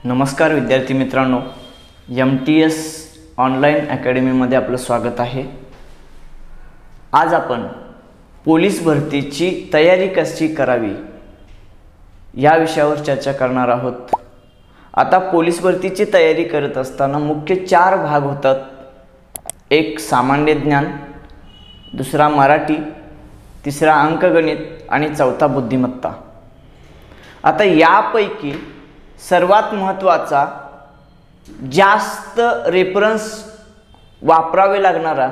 नमस्कार विद्यार्थी मित्रांनो, MTS ऑनलाईन अकॅडमीमध्ये आपलं स्वागत आहे। आज आपण पोलीस भरतीची तयारी कशी करावी या विषयावर चर्चा करणार आहोत। आता पोलीस भरतीची तयारी करत असताना मुख्य 4 भाग होतात। एक सामान्य ज्ञान, दुसरा मराठी, तिसरा अंकगणित आणि चौथा बुद्धिमत्ता। आता यापैकी सर्वात महत्त्वाचा, जास्त रेफरन्स वापरावे लागणारा,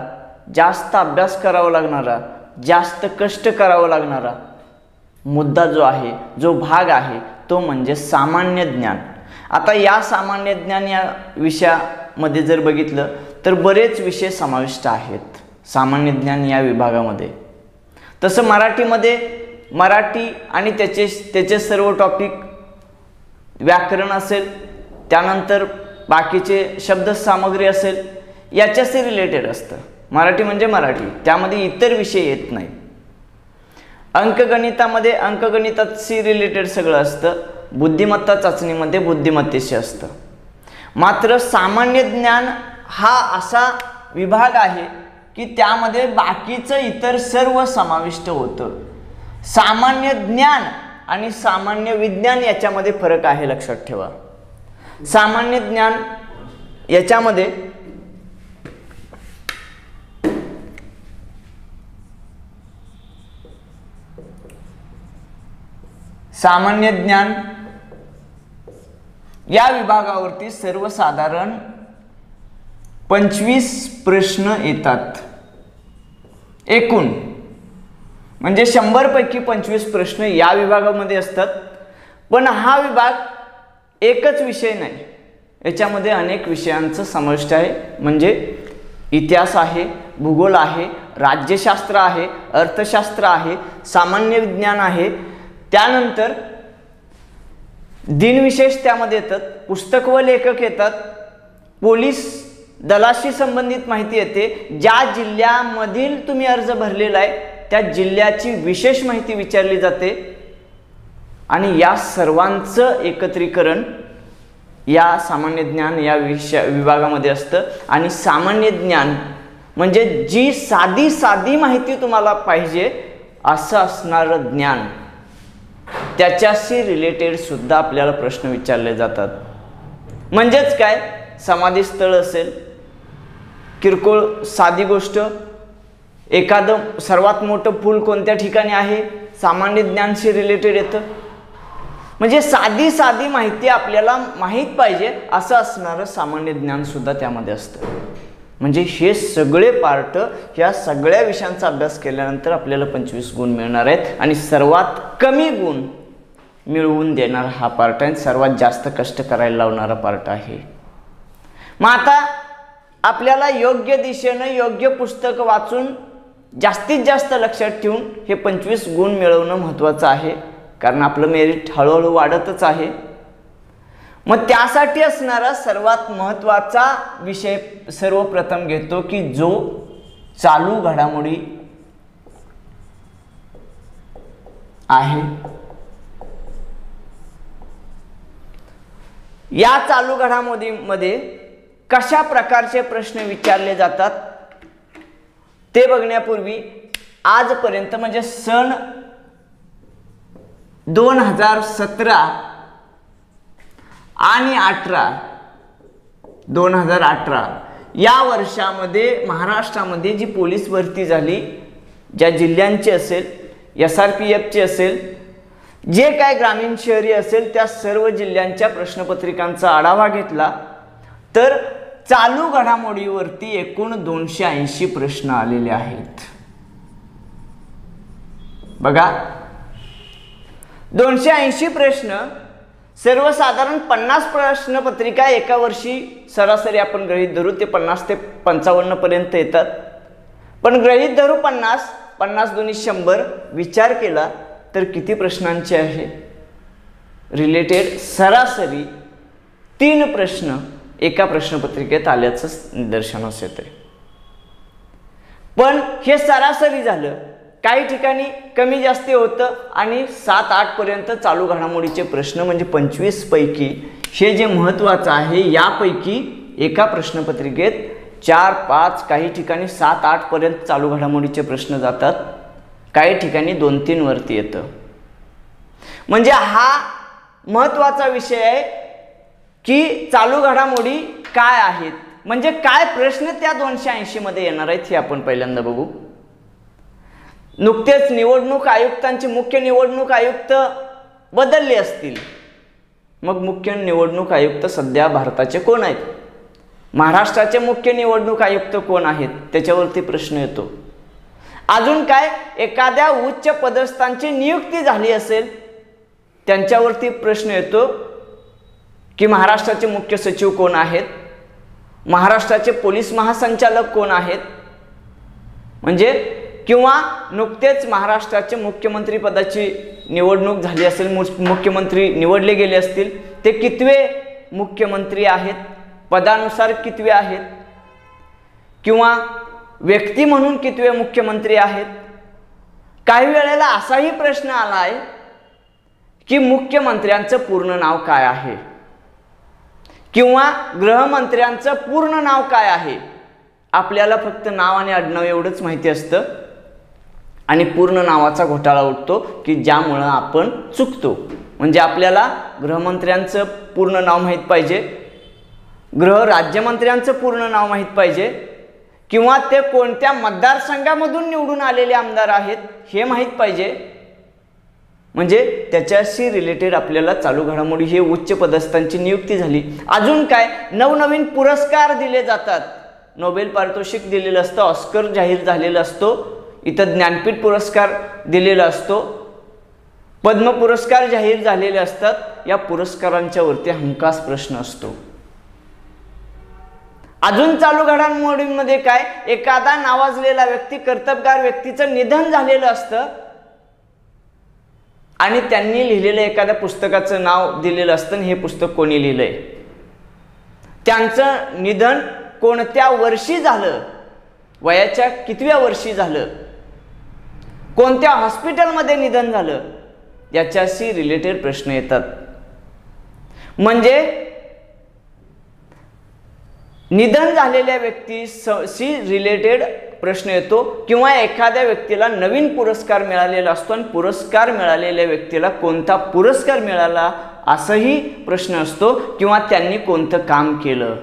जास्त अभ्यास करावा लागणारा, जास्त कष्ट करावा लागणारा मुद्दा जो आहे, जो भाग आहे तो म्हणजे सामान्य ज्ञान। आता या सामान्य ज्ञान या विषयामध्ये जर बघितलं तर बरेच विषय समाविष्ट आहेत सामान्य ज्ञान या विभागामध्ये। तसं मराठीमध्ये मराठी आणि त्याचे सर्व टॉपिक, व्याकरण असेल, त्यानंतर बाकीचे शब्द सामग्री असेल, याच्याशी रिलेटेड असतं। मराठी म्हणजे मराठी, त्यामध्ये इतर विषय येत नाही। अंकगणितामध्ये अंकगणिताशी रिलेटेड सगळं असतं, बुद्धिमत्ता चाचणीमध्ये बुद्धिमत्तेशी असतं। मात्र सामान्य ज्ञान हा असा विभाग आहे की त्यामध्ये बाकीचं इतर सर्व समाविष्ट होतं। सामान्य ज्ञान आणि सामान्य विज्ञान याच्यामध्ये फरक आहे, लक्षात ठेवा। सामान्य ज्ञान याच्यामध्ये सामान्य ज्ञान या विभागावरती सर्वसाधारण 25 प्रश्न येतात एकूण, म्हणजे 100 पैकी 25 प्रश्न या विभागामध्ये असतात। पण हा विभाग एकच विषय नाही, याच्यामध्ये अनेक विषयांचा समावेश आहे। म्हणजे इतिहास आहे, भूगोल आहे, राज्यशास्त्र आहे, अर्थशास्त्र आहे, सामान्य विज्ञान आहे, त्यानंतर दिनविशेष त्यामध्ये येतात, पुस्तक व लेखक येतात, पोलीस दलाशी संबंधित माहिती येते, ज्या जिल्ह्यामधील तुम्ही अर्ज भरलेला आहे त्या जिल्ह्याची विशेष माहिती विचारली जाते आणि या सर्वांचं एकत्रीकरण या सामान्य ज्ञान या विभागामध्ये असतं। आणि सामान्य ज्ञान म्हणजे जी साधी माहिती तुम्हाला पाहिजे असं असणारं ज्ञान, त्याच्याशी रिलेटेड सुद्धा आपल्याला प्रश्न विचारले जातात। म्हणजेच काय, समाधी स्थळ असेल, किरकोळ साधी गोष्ट, एखादं सर्वात मोठं पूल कोणत्या ठिकाणी आहे, सामान्य ज्ञानशी रिलेटेड येतं। म्हणजे साधी माहिती आपल्याला माहीत पाहिजे असं असणारं सामान्य ज्ञान सुद्धा त्यामध्ये असतं। म्हणजे हे सगळे पार्ट, ह्या सगळ्या विषयांचा अभ्यास केल्यानंतर आपल्याला 25 गुण मिळणार आहेत आणि सर्वात कमी गुण मिळवून देणारा हा पार्ट आहे, सर्वात जास्त कष्ट करायला लावणारा पार्ट आहे। मग आता आपल्याला योग्य दिशेनं योग्य पुस्तक वाचून जास्तीत जास्त लक्षात ठेवून हे 25 गुण मिळवणं महत्त्वाचं आहे, कारण आपलं मेरिट हळूहळू वाढतच आहे। मग त्यासाठी असणारा सर्वात महत्त्वाचा विषय सर्वप्रथम घेतो की जो चालू घडामोडी आहे। या चालू घडामोडीमध्ये कशा प्रकारचे प्रश्न विचारले जातात ते बघण्यापूर्वी आजपर्यंत म्हणजे सन 2017 आणि 2018 या वर्षामध्ये महाराष्ट्रामध्ये जी पोलीस भरती झाली, ज्या जिल्ह्यांची असेल, SRPFची असेल, जे काय ग्रामीण शहरी असेल, त्या सर्व जिल्ह्यांच्या प्रश्नपत्रिकांचा आढावा घेतला तर चालू घडामोडीवरती एकूण 280 प्रश्न आलेले आहेत। बघा, 280 प्रश्न, सर्वसाधारण 50 प्रश्नपत्रिका एका वर्षी सरासरी आपण गृहीत धरू, ते 50 ते 55 पर्यंत येतात। पण गृहीत धरू 50, 50 दुनी 100 विचार केला तर किती प्रश्नांचे आहे रिलेटेड? सरासरी 3 प्रश्न एका प्रश्नपत्रिकेत आल्याचं निदर्शनास येते। पण हे सरासरी झालं, काही ठिकाणी कमी जास्त होतं आणि 7-8 पर्यंत चालू घडामोडीचे प्रश्न म्हणजे 25 पैकी हे जे महत्त्वाचं आहे, यापैकी एका प्रश्नपत्रिकेत 4, 5, काही ठिकाणी 7, 8 पर्यंत चालू घडामोडीचे प्रश्न जातात, काही ठिकाणी 2, 3 वरती येतं. म्हणजे हा महत्त्वाचा विषय आहे की चालू घडामोडी काय आहेत, म्हणजे काय प्रश्न त्या 280 मध्ये येणार आहेत हे आपण पहिल्यांदा बघू. नुकतेच निवडणूक आयुक्तांचे मुख्य निवडणूक आयुक्त बदलले असतील, मग मुख्य निवडणूक आयुक्त सध्या भारताचे कोण आहेत, महाराष्ट्राचे मुख्य निवडणूक आयुक्त कोण आहेत, त्याच्यावरती प्रश्न येतो. अजून काय, एखाद्या उच्च पदस्थांची नियुक्ती झाली असेल त्यांच्यावरती प्रश्न येतो की महाराष्ट्राचे मुख्य सचिव कोण आहेत, महाराष्ट्राचे पोलीस महासंचालक कोण आहेत, म्हणजे किंवा नुकतेच महाराष्ट्राचे मुख्यमंत्री पदाची निवडणूक झाली असेल, मुख्यमंत्री निवडले गेले असतील, ते कितवे मुख्यमंत्री आहेत, पदानुसार कितवे आहेत, किंवा व्यक्ती म्हणून कितवे मुख्यमंत्री आहेत. काही वेळेला असाही प्रश्न आला आहे की मुख्यमंत्र्यांचं पूर्ण नाव काय आहे, किंवा गृहमंत्र्यांचं पूर्ण नाव काय आहे. आपल्याला फक्त नाव आणि आडनाव एवढंच माहिती असतं आणि पूर्ण नावाचा घोटाळा उठतो की ज्यामुळं आपण चुकतो. म्हणजे आपल्याला गृहमंत्र्यांचं पूर्ण नाव माहीत पाहिजे, गृह राज्यमंत्र्यांचं पूर्ण नाव माहीत पाहिजे, किंवा ते कोणत्या मतदारसंघामधून निवडून आलेले आमदार आहेत हे माहीत पाहिजे. म्हणजे त्याच्याशी रिलेटेड आपल्याला चालू घडामोडी, हे उच्च पदस्थांची नियुक्ती झाली. अजून काय, नवनवीन पुरस्कार दिले जातात, नोबेल पारितोषिक दिलेलं असतं, ऑस्कर जाहीर झालेला असतो, इथं ज्ञानपीठ पुरस्कार दिलेला असतो, पद्म पुरस्कार जाहीर झालेले असतात. या पुरस्कारांच्या वरती हमखास प्रश्न असतो. अजून चालू घडामोडींमध्ये काय, एखादा नावाजलेला व्यक्ती, कर्तबगार व्यक्तीचं निधन झालेलं असतं आणि त्यांनी लिहिलेलं एखाद्या पुस्तकाचं नाव दिलेलं असतं, हे पुस्तक कोणी लिहिलंय, त्यांचं निधन कोणत्या वर्षी झालं, वयाच्या कितव्या वर्षी झालं, कोणत्या हॉस्पिटलमध्ये निधन झालं, याच्याशी रिलेटेड प्रश्न येतात. म्हणजे निधन झालेल्या व्यक्तीशी रिलेटेड प्रश्न येतो, किंवा एखाद्या व्यक्तीला नवीन पुरस्कार मिळालेला असतो आणि पुरस्कार मिळालेल्या व्यक्तीला कोणता पुरस्कार मिळाला असाही प्रश्न असतो, किंवा त्यांनी कोणतं काम केलं.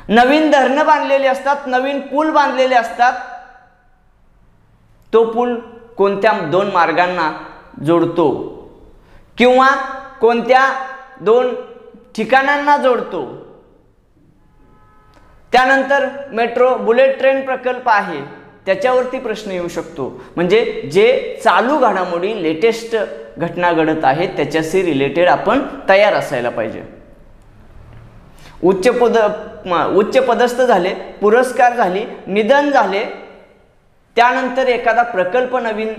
नवीन धरणं बांधलेले असतात, नवीन पूल बांधलेले असतात, तो पूल कोणत्या 2 मार्गांना जोडतो, किंवा कोणत्या 2 ठिकाणांना जोडतो. त्यानंतर मेट्रो, बुलेट ट्रेन प्रकल्प आहे, त्याच्यावरती प्रश्न येऊ शकतो. म्हणजे जे चालू घडामोडी, लेटेस्ट घटना घडत आहेत त्याच्याशी रिलेटेड आपण तयार असायला पाहिजे. उच्च पदस्थ झाले, पुरस्कार झाली, निधन झाले, त्यानंतर एखादा प्रकल्प नवीन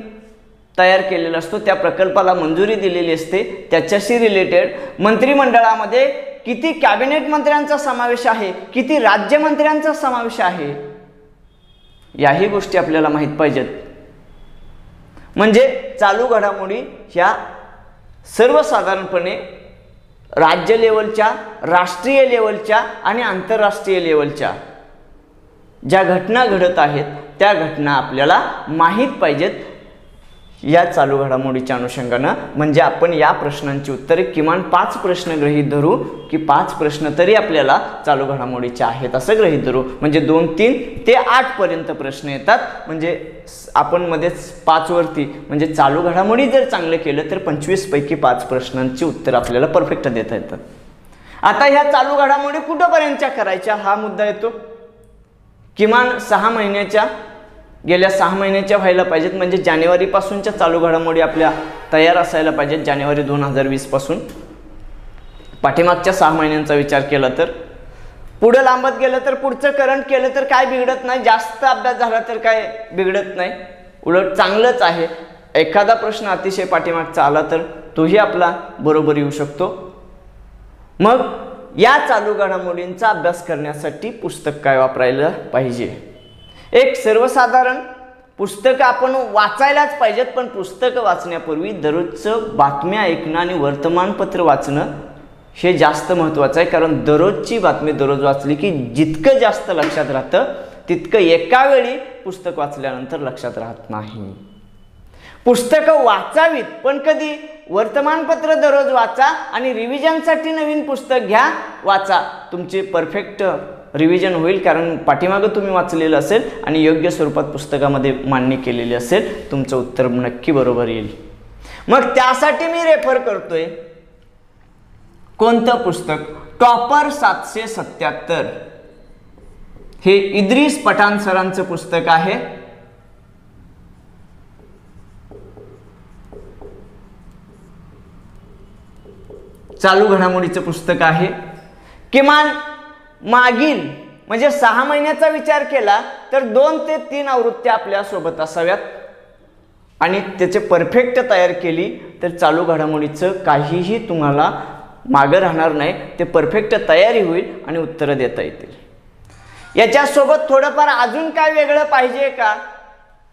तयार केलेला असतो, त्या प्रकल्पाला मंजुरी दिलेली असते, त्याच्याशी रिलेटेड मंत्रिमंडळामध्ये किती कॅबिनेट मंत्र्यांचा समावेश आहे, किती राज्यमंत्र्यांचा समावेश आहे, याही गोष्टी आपल्याला माहीत पाहिजेत. म्हणजे चालू घडामोडी ह्या सर्वसाधारणपणे राज्य लेवलच्या, राष्ट्रीय लेवलच्या आणि आंतरराष्ट्रीय लेवलच्या ज्या घटना घडत आहेत त्या घटना आपल्याला माहीत पाहिजेत या चालू घडामोडीच्या अनुषंगानं. म्हणजे आपण या प्रश्नांची उत्तरे किमान 5 प्रश्न गृहीत धरू की 5 प्रश्न तरी आपल्याला चालू घडामोडीचे आहेत असं गृहीत धरू. म्हणजे 2, 3 ते 8 पर्यंत प्रश्न येतात. म्हणजे आपण मध्येच 5 वरती, म्हणजे चालू घडामोडी जर चांगलं केलं तर 25 पैकी 5 प्रश्नांची उत्तर आपल्याला परफेक्ट देता येतात. आता ह्या चालू घडामोडी कुठंपर्यंतच्या करायच्या हा मुद्दा येतो. किमान 6 महिन्याच्या, गेल्या 6 महिन्याच्या व्हायला पाहिजेत. म्हणजे जानेवारीपासूनच्या चालू घडामोडी आपल्या तयार असायला पाहिजेत. जानेवारी 2020 पासून पाठीमागच्या 6 महिन्यांचा विचार केला तर, पुढे लांबत गेलं तर पुढचं करंट केलं तर काय बिघडत नाही, जास्त अभ्यास झाला तर काय बिघडत नाही, उलट चांगलंच आहे. एखादा प्रश्न अतिशय पाठीमागचा आला तर तोही आपला बरोबर येऊ शकतो. मग या चालू घडामोडींचा अभ्यास करण्यासाठी पुस्तक काय वापरायला पाहिजे. एक सर्वसाधारण पुस्तकं आपण वाचायलाच पाहिजेत, पण पुस्तकं वाचण्यापूर्वी दररोजचं बातम्या ऐकणं आणि वर्तमानपत्र वाचणं हे जास्त महत्त्वाचं आहे. कारण दररोजची बातमी दररोज वाचली की जितकं जास्त लक्षात राहतं तितकं एका वेळी पुस्तक वाचल्यानंतर लक्षात राहत नाही. पुस्तकं वाचावीत, पण कधी? वर्तमानपत्र दररोज वाचा आणि रिव्हिजनसाठी नवीन पुस्तक घ्या, वाचा. तुमचे परफेक्ट रिव्हिजन होईल, कारण पाठीमागं तुम्ही वाचलेलं असेल आणि योग्य स्वरूपात पुस्तकामध्ये मांडणी केलेली असेल, तुमचं उत्तर नक्की बरोबर येईल. मग त्यासाठी मी रेफर करतोय कोणतं पुस्तक? टॉपर 777. हे इद्रिस पठाण सरांचं पुस्तक आहे. चालू घडामोडीचं पुस्तक आहे. किमान मागील म्हणजे 6 महिन्याचा विचार केला तर 2 ते 3 आवृत्त्या आपल्या सोबत असाव्यात आणि त्याचे परफेक्ट तयार केली तर चालू घडामोडीचं काहीही तुम्हाला मागं राहणार नाही. ते परफेक्ट तयारी होईल आणि उत्तरं देता येतील. याच्यासोबत थोडंफार अजून काय वेगळं पाहिजे का?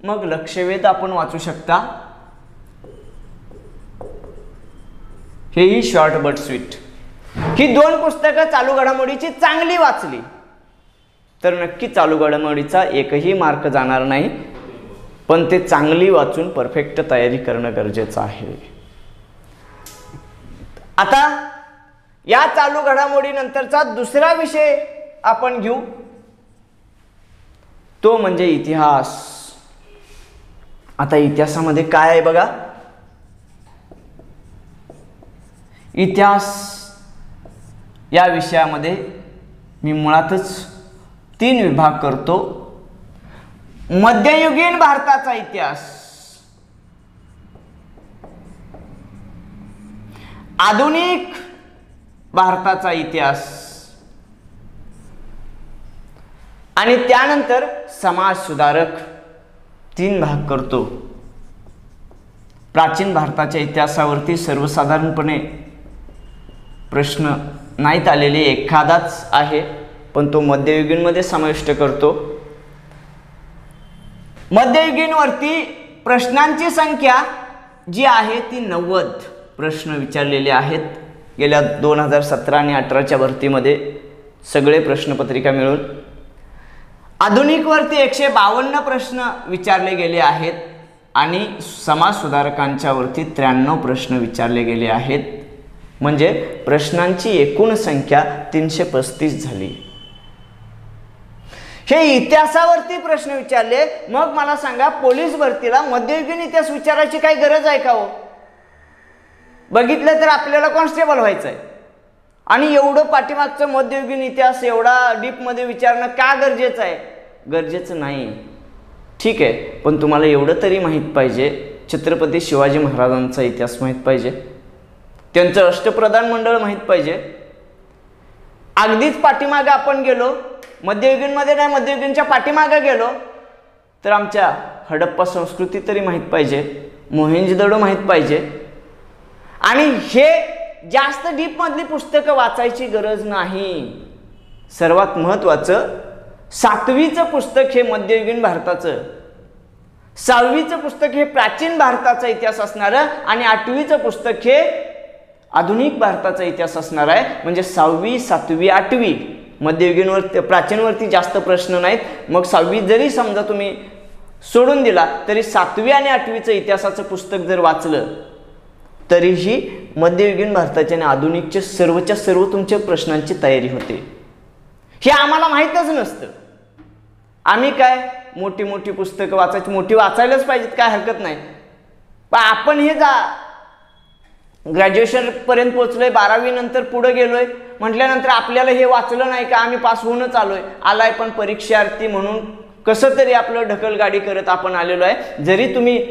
मग लक्षवेध आपण वाचू शकता. हेही शॉर्ट बट स्वीट. ही 2 पुस्तकं चालू घडामोडीची चांगली वाचली तर नक्की चालू घडामोडीचा एकही मार्क जाणार नाही, पण ते चांगली वाचून परफेक्ट तयारी करणं गरजेचं आहे. आता या चालू घडामोडीनंतरचा दुसरा विषय आपण घेऊ, तो म्हणजे इतिहास. आता इतिहासामध्ये काय आहे बघा. इतिहास या विषयामध्ये मी मुळातच 3 विभाग करतो. मध्ययुगीन भारताचा इतिहास, आधुनिक भारताचा इतिहास आणि त्यानंतर समाज सुधारक. 3 भाग करतो. प्राचीन भारताच्या इतिहासावरती सर्वसाधारणपणे प्रश्न नाहीत आलेले, एखादाच आहे, पण तो मध्ययुगीनमध्ये समाविष्ट करतो. मध्ययुगीनवरती प्रश्नांची संख्या जी आहे ती 90 प्रश्न विचारलेले आहेत. गेल्या 2017 आणि 2018च्या भरतीमध्ये सगळे प्रश्नपत्रिका मिळून. आधुनिकवरती 152 प्रश्न विचारले गेले आहेत आणि समाज सुधारकांच्या वरती 93 प्रश्न विचारले गेले आहेत. म्हणजे प्रश्नांची एकूण संख्या 335 झाली. हे इतिहासावरती प्रश्न विचारले. मग मला सांगा, पोलीस भरतीला मध्ययुगीन इतिहास विचारायची काही गरज आहे का हो? बघितलं तर आपल्याला कॉन्स्टेबल व्हायचं आहे आणि एवढं पाठीमागचं मध्ययुगीन इतिहास एवढा डीपमध्ये विचारणं का गरजेचं आहे? गरजेचं नाही, ठीक आहे, पण तुम्हाला एवढं तरी माहीत पाहिजे, छत्रपती शिवाजी महाराजांचा इतिहास माहीत पाहिजे, त्यांचं अष्टप्रधान मंडळ माहीत पाहिजे. अगदीच पाठीमागं आपण गेलो, मध्ययुगीनमध्ये नाही, मध्ययुगीनच्या पाठीमागं गेलो तर आमच्या हडप्पा संस्कृती तरी माहीत पाहिजे, मोहेंजोदडो माहीत पाहिजे. आणि हे जास्त डीपमधली पुस्तकं वाचायची गरज नाही. सर्वात महत्त्वाचं 7वीचं पुस्तक हे मध्ययुगीन भारताचं, 6वीचं पुस्तक हे प्राचीन भारताचा इतिहास असणारं आणि 8वीचं पुस्तक हे आधुनिक भारताचा इतिहास असणार आहे. म्हणजे 6वी, 7वी, 8वी मध्ययुगीनवर प्राचीनवरती जास्त प्रश्न नाहीत. मग 6वी जरी समजा तुम्ही सोडून दिला तरी 7वी आणि 8वीचं इतिहासाचं पुस्तक जर वाचलं तरीही मध्ययुगीन भारताच्या आणि आधुनिकच्या सर्वच्या सर्व तुमच्या प्रश्नांची तयारी होते. हे आम्हाला माहीतच नसतं. आम्ही काय मोठी मोठी पुस्तकं वाचायची, मोठी वाचायलाच पाहिजेत, काय हरकत नाही, पण आपण हे ग्रॅज्युएशन पर्यंत पोहोचलोय, 12वी नंतर पुढे गेलोय म्हटल्यानंतर आपल्याला हे वाचलं नाही का आम्ही पास होऊनच आलोय. आलाय पण परीक्षार्थी म्हणून कसं तरी आपलं ढकलगाडी करत आपण आलेलो आहे. जरी तुम्ही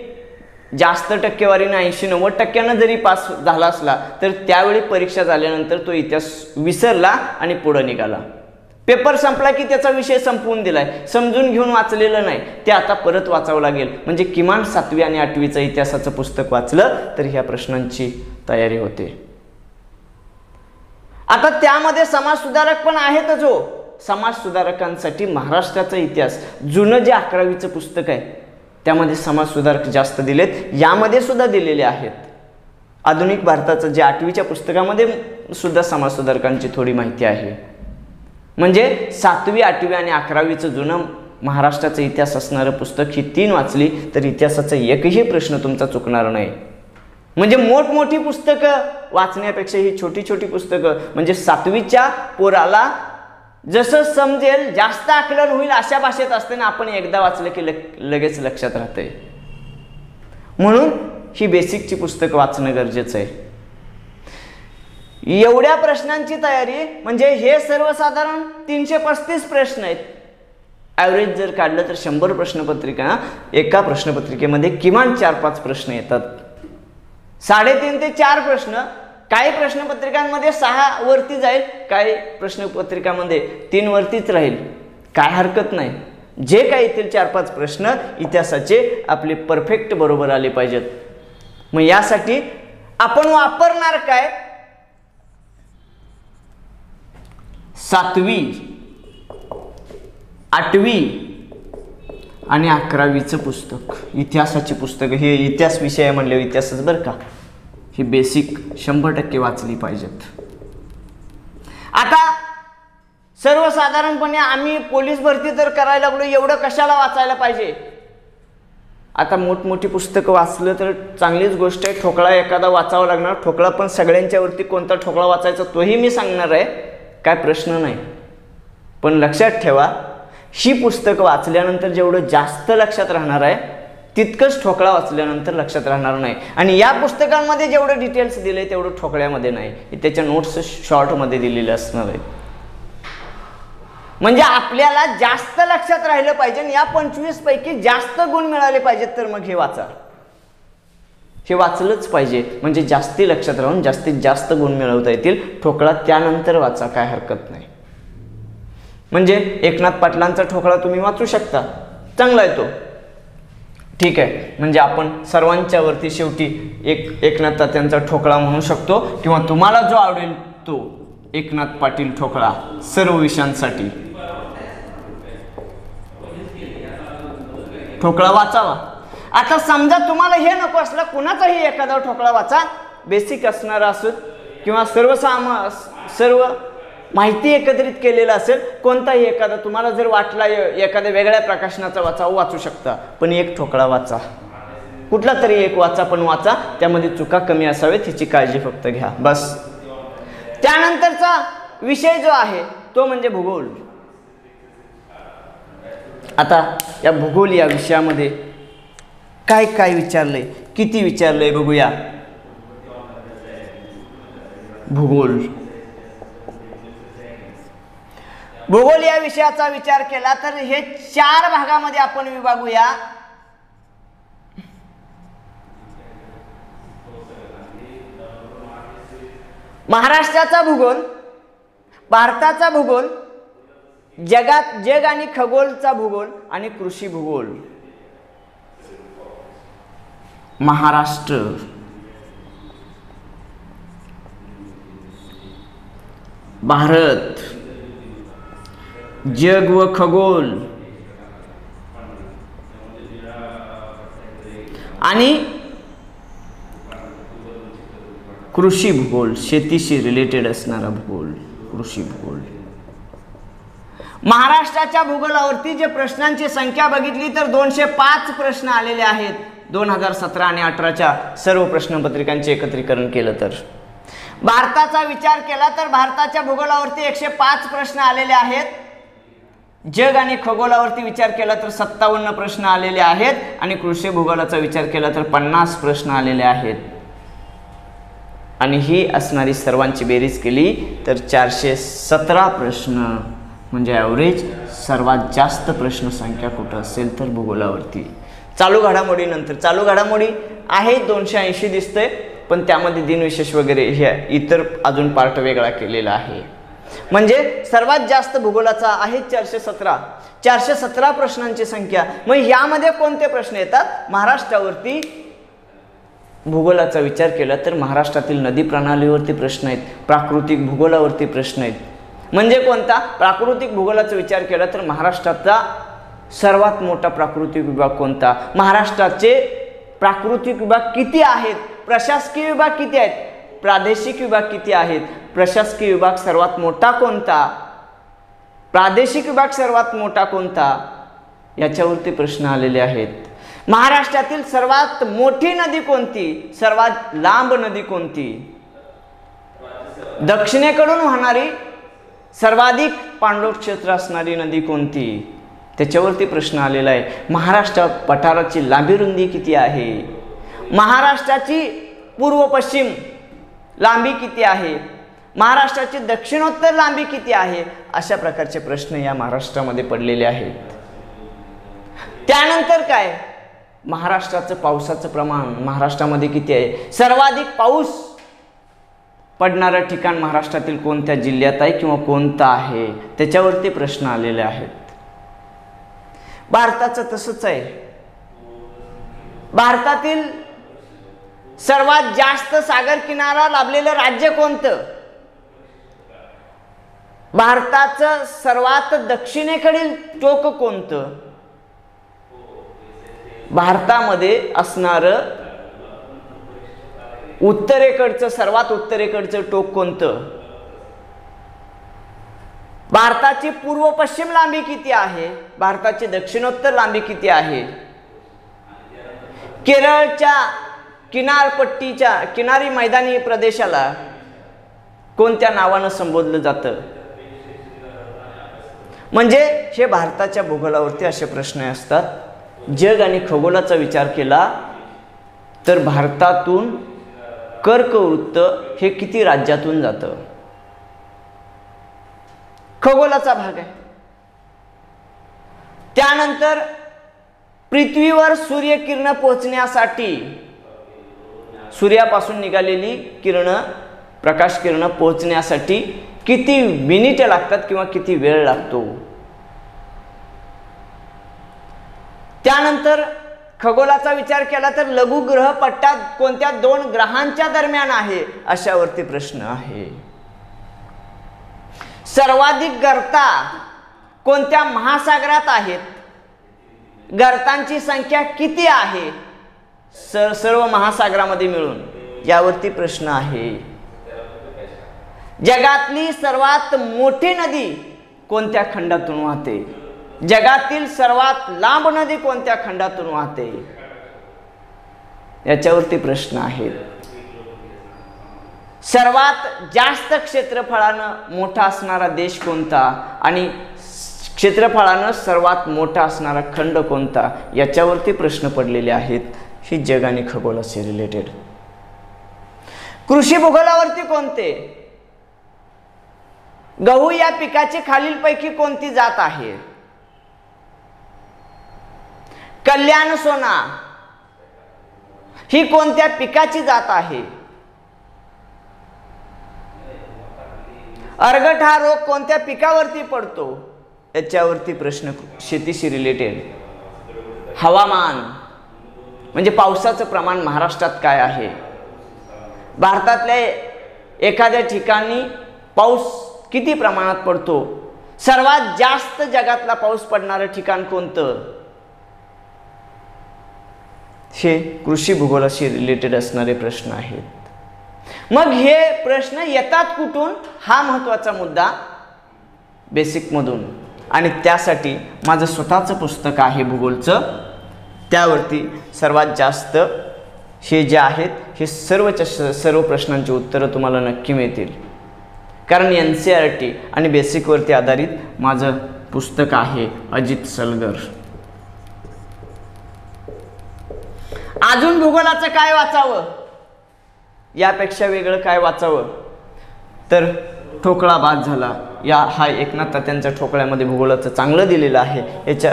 जास्त टक्केवारीने 80-90% जरी पास झाला असला तर त्यावेळी परीक्षा झाल्यानंतर तो इतिहास विसरला आणि पुढे निघाला. पेपर संपला की त्याचा विषय संपवून दिलाय, समजून घेऊन वाचलेलं नाही, ते आता परत वाचावं लागेल. म्हणजे किमान 7वी आणि 8वीचं इतिहासाचं पुस्तक वाचलं तर ह्या प्रश्नांची तयारी होते. आता त्यामध्ये समाज सुधारक पण आहेतच हो. समाज सुधारकांसाठी महाराष्ट्राचा इतिहास जुनं जे 11वीचं पुस्तक आहे त्यामध्ये समाज सुधारक जास्त दिलेत, यामध्ये सुद्धा दिलेले आहेत. आधुनिक भारताचं जे 8वीच्या पुस्तकामध्ये सुद्धा समाज सुधारकांची थोडी माहिती आहे. म्हणजे 7वी 8वी आणि 11वीचं जुनं महाराष्ट्राचा इतिहास असणारं पुस्तक ही 3 वाचली तर इतिहासाचा एकही प्रश्न तुमचा चुकणार नाही. म्हणजे मोठमोठी पुस्तकं वाचण्यापेक्षा ही छोटी छोटी पुस्तकं, म्हणजे 7वीच्या पोराला जसं समजेल, जास्त आकलन होईल अशा भाषेत असताना आपण एकदा वाचलं की लगेच लक्षात राहतंय. म्हणून ही बेसिकची पुस्तकं वाचणं गरजेचं आहे. एवढ्या प्रश्नांची तयारी, म्हणजे हे सर्वसाधारण 335 प्रश्न आहेत. ॲव्हरेज जर काढलं तर 100 प्रश्नपत्रिका, एका प्रश्नपत्रिकेमध्ये किमान 4-5 प्रश्न येतात. 3.5 ते 4 प्रश्न. काही प्रश्नपत्रिकांमध्ये 6 वरती जाईल, काही प्रश्नपत्रिकामध्ये 3 वरतीच राहील, काय हरकत नाही. जे काही येतील 4-5 प्रश्न इतिहासाचे आपले परफेक्ट बरोबर आले पाहिजेत. मग यासाठी आपण वापरणार काय? 7वी 8वी आणि 11वीचं पुस्तक, इतिहासाची पुस्तकं, हे इतिहास विषय म्हणले इतिहासच बरं का, ही बेसिक 100% वाचली पाहिजेत. आता सर्वसाधारणपणे आम्ही पोलीस भरती तर करायला लागलो, एवढं कशाला वाचायला पाहिजे? आता मोठमोठी पुस्तकं वाचलं तर चांगलीच गोष्ट आहे. ठोकळा एखादा वाचावा लागणार, ठोकळा पण सगळ्यांच्यावरती कोणता ठोकळा वाचायचा तोही मी सांगणार आहे, काय प्रश्न नाही. पण लक्षात ठेवा, ही पुस्तकं वाचल्यानंतर जेवढं जास्त लक्षात राहणार आहे तितकंच ठोकळा वाचल्यानंतर लक्षात राहणार नाही. आणि या पुस्तकांमध्ये जेवढं डिटेल्स दिले तेवढं ठोकळ्यामध्ये नाही, त्याच्या नोट्स शॉर्टमध्ये दिलेले असणार आहेत. म्हणजे आपल्याला जास्त लक्षात राहिलं पाहिजे, या 25 पैकी जास्त गुण मिळाले पाहिजेत, तर मग हे वाचा. हे वाचलंच पाहिजे, म्हणजे जास्ती लक्षात राहून जास्तीत जास्त गुण मिळवता येतील. ठोकळा त्यानंतर वाचा, काय हरकत नाही. म्हणजे एकनाथ पाटलांचा ठोकळा तुम्ही वाचू शकता, चांगला आहे तो, ठीक आहे. म्हणजे आपण सर्वांच्या वरती शेवटी एकनाथ तात्यांचा ठोकळा म्हणू शकतो, किंवा तुम्हाला जो आवडेल तो एकनाथ पाटील ठोकळा सर्व विषयांसाठी ठोकळा वाचावा. आता समजा तुम्हाला हे नको असलं, कुणाचाही एखादा ठोकळा वाचा, बेसिक असणारा असो किंवा सर्व माहिती एकत्रित केलेला असेल, कोणताही एखादा तुम्हाला जर वाटला एखाद्या वेगळ्या प्रकाशनाचा वाचू शकता, पण एक ठोकळा वाचा, कुठला तरी एक वाचा, पण वाचा, त्यामध्ये चुका कमी असावेत ह्याची काळजी फक्त घ्या, बस. त्यानंतरचा विषय जो आहे तो म्हणजे भूगोल. आता या भूगोल या विषयामध्ये काय काय विचारलंय, किती विचारलंय बघूया. भूगोल भूगोल या विषयाचा विचार केला तर हे 4 भागामध्ये आपण विभागूया. महाराष्ट्राचा भूगोल, भारताचा भूगोल, जग आणि खगोलचा भूगोल आणि कृषी भूगोल. महाराष्ट्र, भारत, जग व खगोल आणि कृषी भूगोल, शेतीशी रिलेटेड असणारा भूगोल, कृषी भूगोल. महाराष्ट्राच्या भूगोलावरती जे प्रश्नांची संख्या बघितली तर 205 प्रश्न आलेले आहेत 2017 आणि 18च्या सर्व प्रश्नपत्रिकांचे एकत्रीकरण केलं तर. भारताचा विचार केला तर भारताच्या भूगोलावरती 105 प्रश्न आलेले आहेत. जग आणि खगोलावरती विचार केला तर 57 प्रश्न आलेले आहेत आणि कृषी भूगोलाचा विचार केला तर 50 प्रश्न आलेले आहेत. आणि ही असणारी सर्वांची बेरीज केली तर 417 प्रश्न, म्हणजे ॲव्हरेज सर्वात जास्त प्रश्न संख्या कुठं असेल तर भूगोलावरती. चालू घडामोडीनंतर, चालू घडामोडी आहे 280 दिसतंय, पण त्यामध्ये दिनविशेष वगैरे हे इतर अजून पार्ट वेगळा केलेला आहे. म्हणजे सर्वात जास्त भूगोलाचा आहे 417 प्रश्नांची संख्या. मग यामध्ये कोणते प्रश्न येतात? महाराष्ट्रावरती भूगोलाचा विचार केला तर महाराष्ट्रातील नदी प्रणालीवरती प्रश्न आहेत, प्राकृतिक भूगोलावरती प्रश्न आहेत. म्हणजे कोणता? प्राकृतिक भूगोलाचा विचार केला तर महाराष्ट्राचा सर्वात मोठा प्राकृतिक विभाग कोणता? महाराष्ट्राचे प्राकृतिक विभाग किती आहेत? प्रशासकीय विभाग किती आहेत? प्रादेशिक विभाग किती आहेत? प्रशासकीय विभाग सर्वात मोठा कोणता? प्रादेशिक विभाग सर्वात मोठा कोणता? याच्यावरती प्रश्न आलेले आहेत. महाराष्ट्रातील सर्वात मोठी नदी कोणती? सर्वात लांब नदी कोणती? दक्षिणेकडून वाहणारी सर्वाधिक पाणलोट क्षेत्र असणारी नदी कोणती? त्याच्यावरती प्रश्न आलेला आहे. महाराष्ट्र पठाराची लांबी रुंदी किती आहे? महाराष्ट्राची पूर्व पश्चिम लांबी किती आहे? महाराष्ट्राची दक्षिणोत्तर लांबी किती आहे? अशा प्रकारचे प्रश्न या महाराष्ट्रामध्ये पडलेले आहेत. त्यानंतर काय? महाराष्ट्राचं पावसाचं प्रमाण महाराष्ट्रामध्ये किती आहे? सर्वाधिक पाऊस पडणारं ठिकाण महाराष्ट्रातील कोणत्या जिल्ह्यात आहे किंवा कोणतं आहे? त्याच्यावरती प्रश्न आलेले आहेत. भारताचं तसंच आहे. भारतातील सर्वात जास्त सागर किनारा लाभलेलं राज्य कोणतं? भारताचं सर्वात दक्षिणेकडील टोक कोणतं? भारतामध्ये असणारं उत्तरेकडचं सर्वात उत्तरेकडचं टोक कोणतं? भारताची पूर्व पश्चिम लांबी किती आहे? भारताची दक्षिणोत्तर लांबी किती आहे? केरळच्या किनारपट्टीच्या किनारी मैदानी प्रदेशाला कोणत्या नावानं संबोधलं जातं? म्हणजे हे भारताच्या भूगोलावरती असे प्रश्न असतात. जग आणि खगोलाचा विचार केला तर भारतातून कर्कवृत्त हे किती राज्यातून जातं? खगोलाचा भाग आहे. त्यानंतर पृथ्वीवर सूर्यकिरण पोहोचण्यासाठी सूर्यापासून निघालेली किरणं प्रकाश किरणं पोहोचण्यासाठी किती मिनिटे लागतात किंवा किती वेळ लागतो? त्यानंतर खगोलाचा विचार केला तर लघुग्रह पट्टा कोणत्या दोन ग्रहांच्या दरम्यान आहे? अशावरती प्रश्न आहे. सर्वाधिक गर्ता कोणत्या महासागरात आहेत? गर्तांची संख्या किती आहे सर्व महासागरामध्ये मिळून? यावरती प्रश्न आहे. जगातली सर्वात मोठी नदी कोणत्या खंडातून वाहते? जगातील सर्वात लांब नदी कोणत्या खंडातून वाहते? याच्यावरती प्रश्न आहेत. सर्वात जास्त क्षेत्रफळानं मोठा असणारा देश कोणता आणि क्षेत्रफळानं सर्वात मोठा असणारा खंड कोणता? याच्यावरती प्रश्न पडलेले आहेत. ही जग आणि खगोलाशी रिलेटेड. कृषी भूगोलावरती कोणते? गहू या पिकाची खालीलपैकी कोणती जात आहे? कल्याण सोना ही कोणत्या पिकाची जात आहे? अर्गट हा रोग कोणत्या पिकावरती पडतो? याच्यावरती प्रश्न शेतीशी रिलेटेड. हवामान म्हणजे पावसाचं प्रमाण महाराष्ट्रात काय आहे? भारतातल्या एखाद्या ठिकाणी पाऊस किती प्रमाणात पडतो? सर्वात जास्त जगातला पाऊस पडणारं ठिकाण कोणतं? हे कृषी भूगोलाशी रिलेटेड असणारे प्रश्न आहेत. मग हे प्रश्न येतात कुठून? हा महत्त्वाचा मुद्दा बेसिक मधून. आणि त्यासाठी माझं स्वतःचं पुस्तक आहे भूगोलचं. त्यावरती सर्वात जास्त हे जे आहेत हे सर्व प्रश्नांची उत्तरं तुम्हाला नक्की मिळतील. कारण NCERT आणि बेसिकवरती आधारित माझं पुस्तक आहे अजित सलगर. अजून भूगोलाचं काय वाचावं? यापेक्षा वेगळं काय वाचावं? तर ठोकळा बाद झाला. हा एकनाथ तात्यांच्या ठोकळ्यामध्ये भूगोलाचं चांगलं दिलेलं आहे.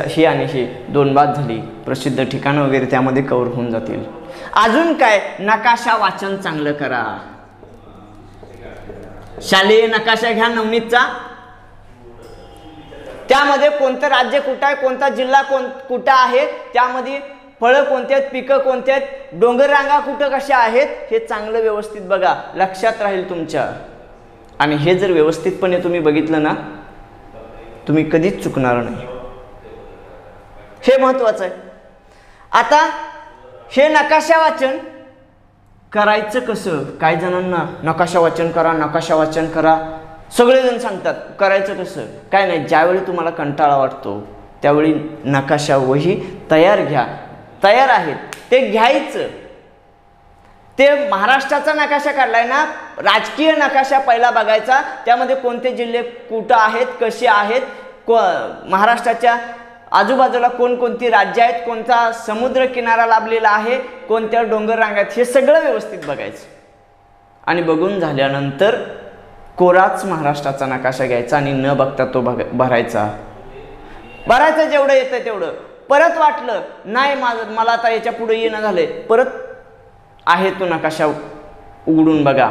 ही आणि ही दोन बाद झाली. प्रसिद्ध ठिकाणं वगैरे त्यामध्ये कव्हर होऊन जातील. अजून काय? नकाशा वाचन चांगलं करा. शालेय नकाशा घ्या नवनीतचा. त्यामध्ये कोणतं राज्य कुठं आहे, कोणता जिल्हा कुठं आहे, त्यामध्ये फळं कोणती आहेत, पिकं कोणती आहेत, डोंगर रांगा कुठं कशा आहेत, हे चांगलं व्यवस्थित बघा. लक्षात राहील तुमच्या. आणि हे जर व्यवस्थितपणे तुम्ही बघितलं ना तुम्ही कधीच चुकणार नाही. हे महत्वाचं आहे. आता हे नकाशा वाचन करायचं कसं? काही जणांना नकाशा वाचन करा, नकाशा वाचन करा, सगळेजण सांगतात. करायचं कसं? काय नाही, ज्यावेळी तुम्हाला कंटाळा वाटतो त्यावेळी नकाशा वही तयार घ्या. तयार आहेत ते घ्यायचं. ते महाराष्ट्राचा नकाशा काढलाय ना, राजकीय नकाशा पहिला बघायचा, त्यामध्ये कोणते जिल्हे कुठं आहेत, कसे आहेत, महाराष्ट्राच्या आजूबाजूला कोणकोणती राज्य आहेत, कोणता समुद्र किनारा लाभलेला आहे, कोणत्या डोंगर रांगा आहेत, हे सगळं व्यवस्थित बघायचं. आणि बघून झाल्यानंतर कोराच महाराष्ट्राचा नकाशा घ्यायचा आणि न बघता तो भरायचा जेवढं येतं तेवढं. परत वाटलं नाही मला आता याच्या पुढे येणं झालंय, परत आहे तो नकाशा उघडून बघा,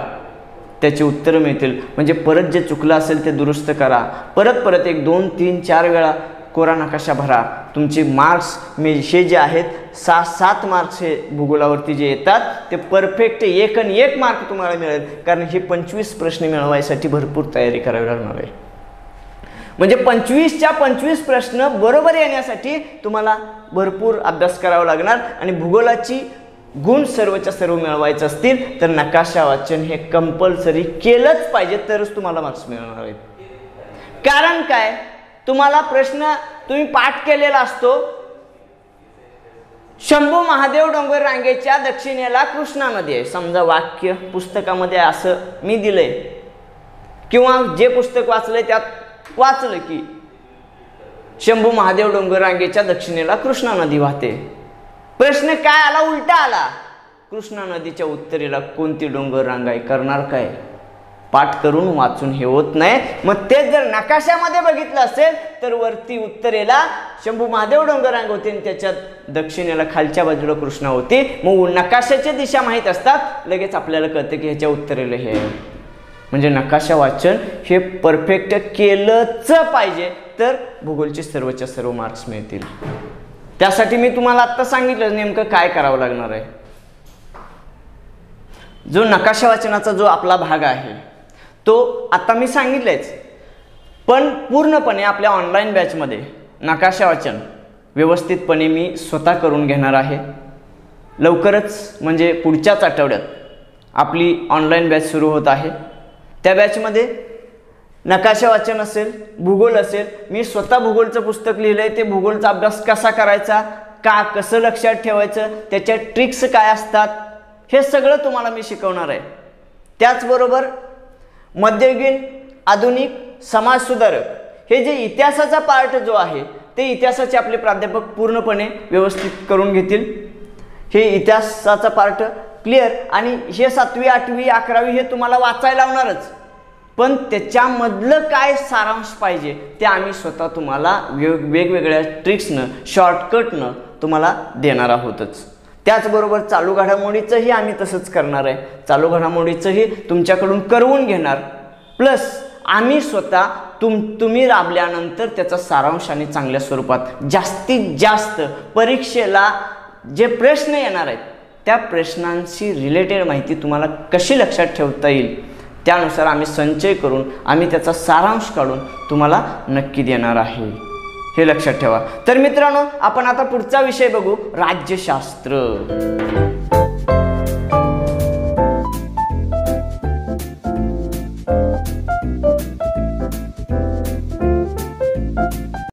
त्याची उत्तरं मिळतील. म्हणजे परत जे चुकलं असेल ते दुरुस्त करा. परत 1 2 3 4 वेळा कोरा नकाशा भरा. तुमचे मार्क्स हे जे आहेत 6-7 मार्क्स हे भूगोलावरती जे येतात ते परफेक्ट 1 आणि 1 मार्क तुम्हाला मिळेल. कारण हे 25 प्रश्न मिळवायसाठी भरपूर तयारी करावी लागणार आहे. म्हणजे 25च्या 25 प्रश्न बरोबर येण्यासाठी तुम्हाला भरपूर अभ्यास करावा लागणार. आणि भूगोलाची गुण सर्वच्या सर्व मिळवायचे असतील तर नकाशा वाचन हे कंपल्सरी केलंच पाहिजे, तरच तुम्हाला मार्क्स मिळणार आहेत. कारण काय, तुम्हाला प्रश्न तुम्ही पाठ केलेला असतो, शंभू महादेव डोंगर रांगेच्या दक्षिणेला कृष्णा नदी आहे. समजा वाक्य पुस्तकामध्ये असं मी दिलंय किंवा जे पुस्तक वाचलंय त्यात वाचलं की शंभू महादेव डोंगर रांगेच्या दक्षिणेला कृष्णा नदी वाहते. प्रश्न काय आला, उलटा आला, कृष्णा नदीच्या उत्तरेला कोणती डोंगर रांग आहे. करणार काय, पाठ करून वाचून हे होत नाही. मग ते जर नकाशामध्ये बघितलं असेल तर वरती उत्तरेला शंभू महादेव डोंगर रांग होती आणि त्याच्यात दक्षिणेला खालच्या बाजूला कृष्णा होती. मग नकाशाची दिशा माहीत असतात लगेच आपल्याला कळतं की ह्याच्या उत्तरेला हे आहे. म्हणजे नकाशा वाचन हे परफेक्ट केलंच पाहिजे, तर भूगोलचे सर्वच्या सर्व मार्क्स मिळतील. त्यासाठी मी तुम्हाला आत्ता सांगितलं नेमकं काय करावं लागणार आहे. जो नकाशा वाचनाचा जो आपला भाग आहे तो आता मी सांगितलंच, पण पूर्णपणे आपल्या ऑनलाईन बॅचमध्ये नकाशा वाचन व्यवस्थितपणे मी स्वतः करून घेणार आहे. लवकरच म्हणजे पुढच्याच आठवड्यात आपली ऑनलाईन बॅच सुरू होत आहे. त्या बॅचमध्ये नकाशा वाचन असेल, भूगोल असेल. मी स्वतः भूगोलचं पुस्तक लिहिलंय, ते भूगोलचा अभ्यास कसा करायचा, कसं लक्षात ठेवायचं, त्याच्या ट्रिक्स काय असतात, हे सगळं तुम्हाला मी शिकवणार आहे. त्याचबरोबर मध्ययुगीन, आधुनिक, समाज सुधारक हे जे इतिहासाचा पार्ट जो आहे ते इतिहासाचे आपले प्राध्यापक पूर्णपणे व्यवस्थित करून घेतील. हे इतिहासाचा पार्ट क्लिअर. आणि हे 7वी 8वी 11वी हे तुम्हाला वाचायला लावणारच, पण त्याच्यामधलं काय सारांश पाहिजे ते आम्ही स्वतः तुम्हाला वेगवेगळ्या ट्रिक्सनं, शॉर्टकटनं तुम्हाला देणार आहोतच. त्याचबरोबर चालू घडामोडीचंही आम्ही तसंच करणार आहे. चालू घडामोडीचंही तुमच्याकडून करवून घेणार. प्लस आम्ही स्वतः तुम्ही राबल्यानंतर त्याचा सारांश आणि चांगल्या स्वरूपात जास्तीत जास्त परीक्षेला जे प्रश्न येणार आहेत त्या प्रश्नांशी रिलेटेड माहिती तुम्हाला कशी लक्षात ठेवता येईल त्यानुसार आम्ही संचय करून आम्ही त्याचा सारांश काढून तुम्हाला नक्की देणार आहे. हे लक्षात ठेवा. तर मित्रांनो, आपण आता पुढचा विषय बघू, राज्यशास्त्र.